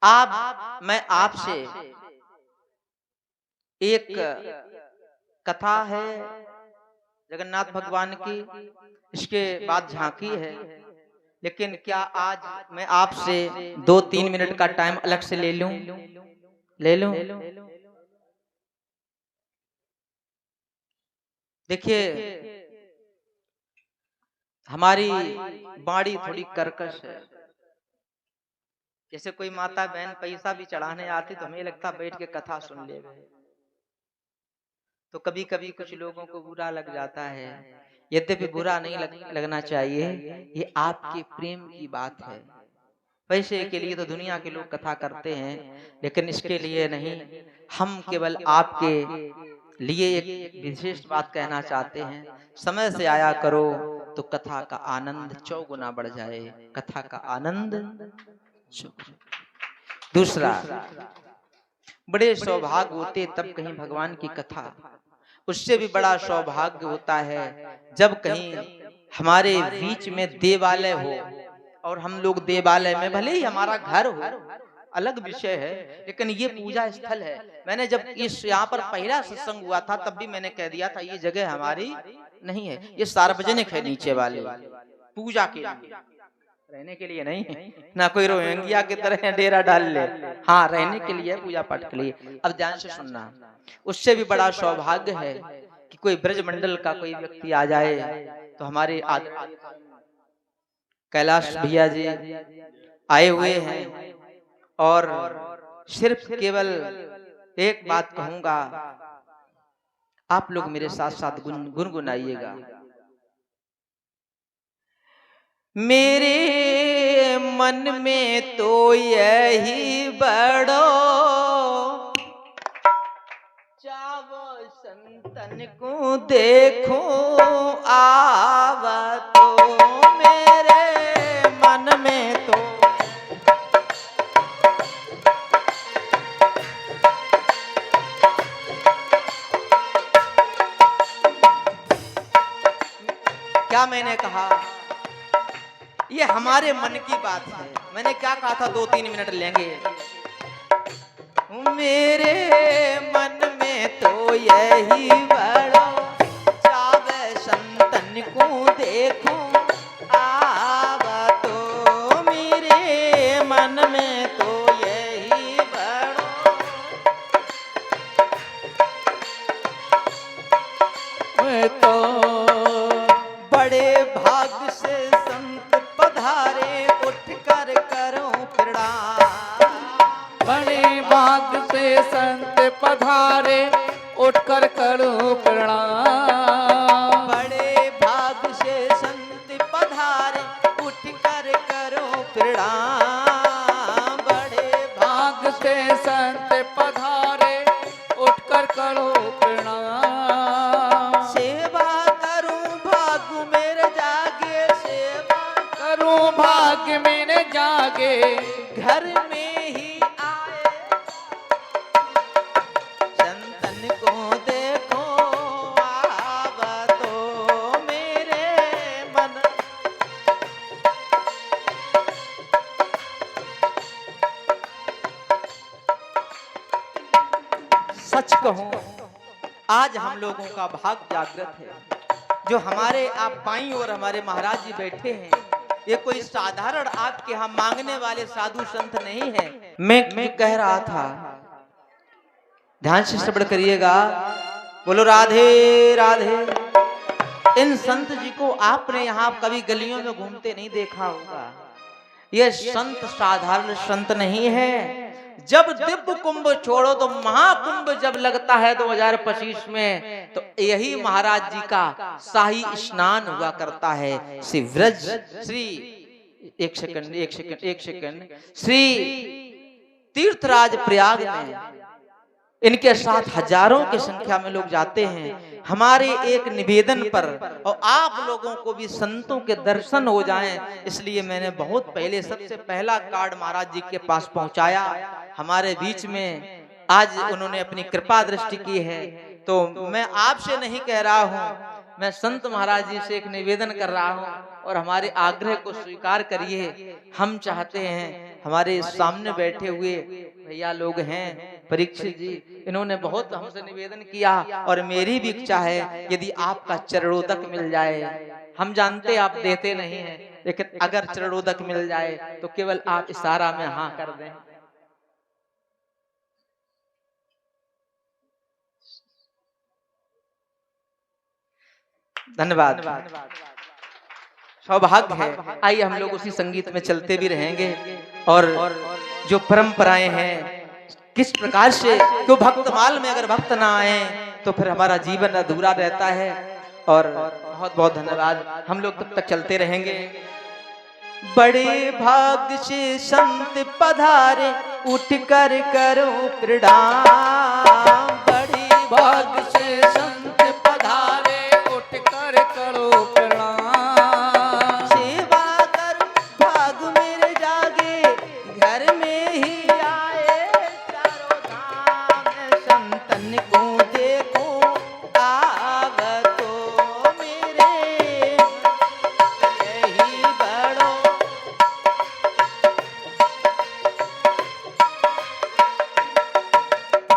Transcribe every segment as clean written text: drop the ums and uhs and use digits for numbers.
मैं आपसे एक कथा है जगन्नाथ भगवान की, इसके बाद झांकी है। लेकिन क्या आज मैं आपसे 2-3 मिनट का टाइम अलग से ले लूं? ले लूं? देखिए, हमारी बाड़ी थोड़ी कर्कश है। जैसे कोई माता बहन पैसा भी चढ़ाने आती तो हमें लगता बैठ के कथा सुन ले, तो कभी कभी कुछ लोगों को बुरा लग जाता है। यद्यपि बुरा नहीं लगना चाहिए, ये आपके प्रेम की बात है। पैसे के लिए तो दुनिया के लोग कथा करते हैं, लेकिन इसके लिए नहीं। हम केवल आपके लिए एक विशेष बात कहना चाहते हैं। समय से आया करो तो कथा का आनंद चौगुना बढ़ जाए। कथा का आनंद दूसरा, बड़े सौभाग्य होते तब कहीं भगवान की कथा, उससे भी बड़ा सौभाग्य होता है जब कहीं हमारे बीच में देवालय हो और हम लोग देवालय में, भले ही हमारा घर हो, अलग विषय है, लेकिन ये पूजा स्थल है। मैंने जब इस यहाँ पर पहला सत्संग हुआ था तब भी मैंने कह दिया था ये जगह हमारी नहीं है, ये सार्वजनिक है, नीचे वाले पूजा के लिए, रहने के लिए नहीं है। ना कोई रोहिंग्या की तरह डेरा डाल ले, हाँ रहने के लिए, पूजा पाठ के लिए। अब ध्यान से सुनना, उससे भी बड़ा सौभाग्य है कि कोई ब्रजमंडल का कोई व्यक्ति आ जाए तो हमारे कैलाश भैया जी आए हुए हैं, और सिर्फ केवल एक बात कहूंगा, आप लोग मेरे साथ साथ गुनगुनाइएगा। मेरे मन में तो यही बड़ो चावो संतन को देखो आवा, तो मेरे मन में तो क्या मैंने कहा, ये हमारे मन की बात है। मैंने क्या कहा था, 2-3 मिनट लेंगे। मेरे मन में तो यही बड़ा चावे संतन को देखो आवा, तो मेरे मन में तो यही बड़ा, मैं तो बड़े भाग से संत पधारे उठ कर करो प्रणाम। बड़े भाग से संत पधारे उठकर करो प्रणाम। बड़े भाग से संत पधारे उठ कर करो प्रणाम। बड़े भाग से संत पधारे उठकर करो प्रणाम। सेवा करूं भाग मेरे जागे, सेवा करूं भाग्य मेरे जागे, घर में ही आए संतन को देखो आवा, तो मेरे मन, सच कहूं आज हम लोगों का भाग जागृत है। जो हमारे आप पाई और हमारे महाराज जी बैठे हैं, ये कोई साधारण आपके यहाँ मांगने वाले साधु संत नहीं है। मैं कह रहा था, ध्यान से श्रवण करिएगा, बोलो राधे राधे। इन संत जी को आपने यहाँ कभी गलियों में घूमते नहीं देखा होगा। ये संत साधारण संत नहीं है। जब दिव्य कुंभ छोड़ो तो महाकुंभ जब लगता है 2025 में, तो यही महाराज जी का शाही स्नान हुआ करता है। श्री व्रज, श्री एक सेकंड श्री तीर्थराज प्रयाग में इनके साथ हजारों की संख्या में लोग जाते हैं। हमारे एक निवेदन पर, और आप लोगों को भी संतों के दर्शन हो जाएं, इसलिए मैंने बहुत पहले सबसे पहला कार्ड महाराज जी के पास पहुंचाया। हमारे बीच में आज उन्होंने अपनी कृपा दृष्टि की है, तो मैं आपसे नहीं कह रहा हूं, मैं संत महाराज जी से एक निवेदन कर रहा हूँ और हमारे आग्रह को स्वीकार करिए। हम चाहते हैं, हमारे सामने बैठे हुए भैया लोग हैं परीक्षित जी, इन्होंने बहुत हमसे निवेदन किया और मेरी भी इच्छा है यदि आपका चरणोदक मिल जाए। हम जानते आप देते नहीं हैं, लेकिन अगर चरणोदक मिल जाए तो केवल आप इशारा में हाँ कर दें। धन्यवाद, सौभाग्य है। आइए हम लोग उसी संगीत में चलते भी रहेंगे और जो परंपराएं हैं किस प्रकार से, तो भक्तमाल में अगर भक्त ना आए तो फिर हमारा जीवन अधूरा रहता है। और बहुत बहुत धन्यवाद, हम लोग तब तक चलते रहेंगे। बड़े भाग्य से संत पधारे, उठ कर करो प्रणाम। बड़े भाग्य से संत पधारे, उठ कर करो प्रणाम। सेवा कर भाग मेरे जागे, घर में ही आए चारों धाम। संतन को देखो आवतो मेरे, यही बड़ो।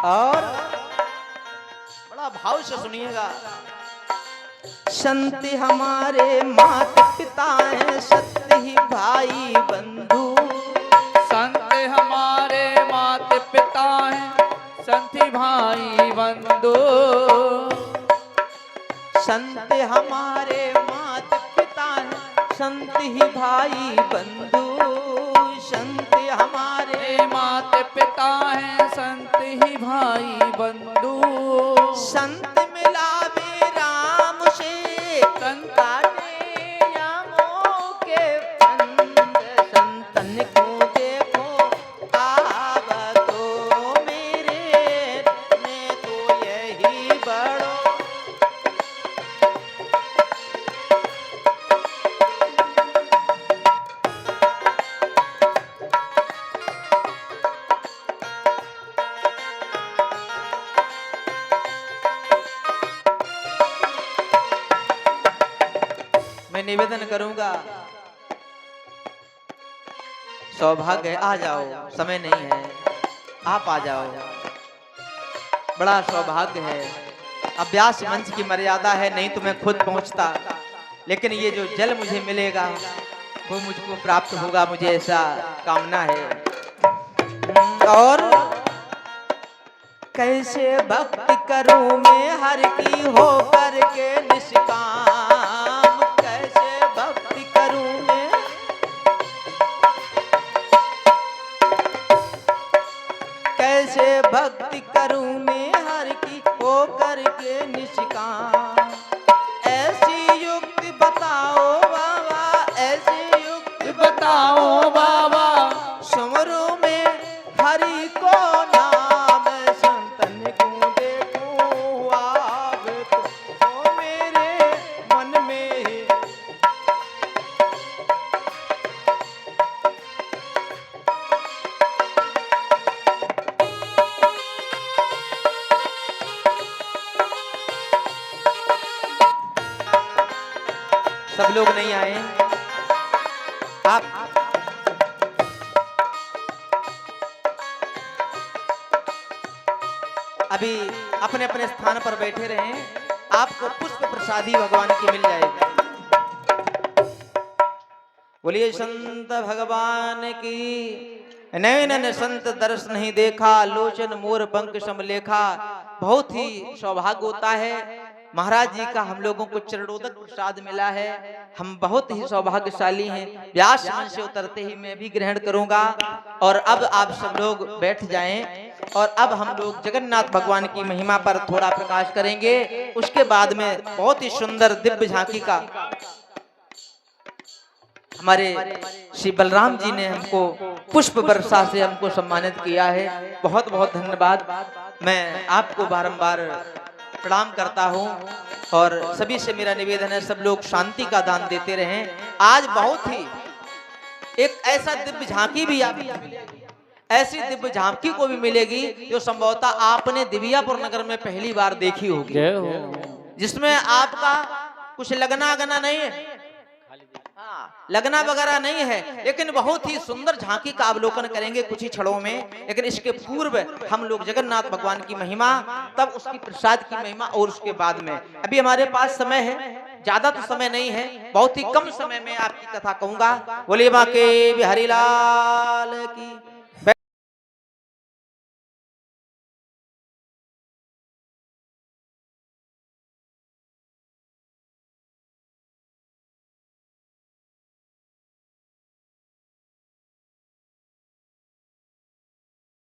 और बड़ा भाव से सुनिएगा। संत हमारे माता पिता हैं, सत्य ही भाई बंधु। संत हमारे माता पिता हैं, संत भाई बंधु। संत हमारे माता पिता हैं, संत ही भाई बंधु। संत हमारे माता पिता हैं, संत ही भाई बंधु। संत मिलावे राम से, काटे यामों के फंद। संतन को देखो आवतो मेरे, मैं तो यही बड़ो। मैं निवेदन करूंगा, सौभाग्य है, आ जाओ, समय नहीं है, आप आ जाओ। बड़ा सौभाग्य है, अभ्यास मंच की मर्यादा है, नहीं तो मैं खुद पहुंचता, लेकिन ये जो जल मुझे मिलेगा वो मुझको प्राप्त होगा, मुझे ऐसा कामना है। और कैसे भक्ति करूं मैं हर की हो करके निष्काम। कैसे भक्ति करूं मैं, कैसे भक्ति करूं मैं हर की हो करके निष्काम। ऐसी युक्ति बताओ बाबा, ऐसी युक्ति बताओ बाबा, सुमरो में हरि को नाम। संतन को देखो आवे तो मेरे मन में। सब लोग नहीं आए, आप अभी अपने अपने स्थान पर बैठे रहें, आपको पुष्प प्रसादी भगवान की मिल जाएगी। बोलिए संत भगवान की। नैनन संत दर्श नहीं देखा, लोचन मोर पंख समलेखा। बहुत ही सौभाग्य होता है, महाराज जी का हम लोगों को चरणोदक प्रसाद मिला है। हम बहुत ही सौभाग्यशाली हैं। व्यास मंच से उतरते ही मैं भी ग्रहण करूंगा। और अब आप सब लोग बैठ जाएं और अब हम लोग जगन्नाथ भगवान की महिमा पर थोड़ा प्रकाश करेंगे। उसके बाद में बहुत ही सुंदर दिव्य झांकी का हमारे श्री बलराम जी ने हमको पुष्प वर्षा से हमको सम्मानित किया है। बहुत बहुत धन्यवाद। मैं आपको बारंबार प्रणाम करता हूँ और सभी से मेरा निवेदन है, सब लोग शांति का दान देते रहें। आज बहुत ही एक ऐसा दिव्य झांकी भी आप ऐसी दिव्य झांकी को भी मिलेगी जो संभवतः आपने दिव्यापुर नगर में पहली बार देखी होगी, जिसमें आपका कुछ लगना गना नहीं है, हाँ, लगना वगैरह नहीं है, लेकिन बहुत ही सुंदर झांकी का अवलोकन करेंगे कुछ ही क्षणों में। लेकिन इसके पूर्व हम लोग जगन्नाथ भगवान की महिमा, तब उसकी प्रसाद की महिमा, और उसके बाद में अभी हमारे पास समय है, ज्यादा तो समय नहीं है, बहुत ही कम समय में आपकी कथा कहूंगा। बोलिए बांके बिहारी लाल की।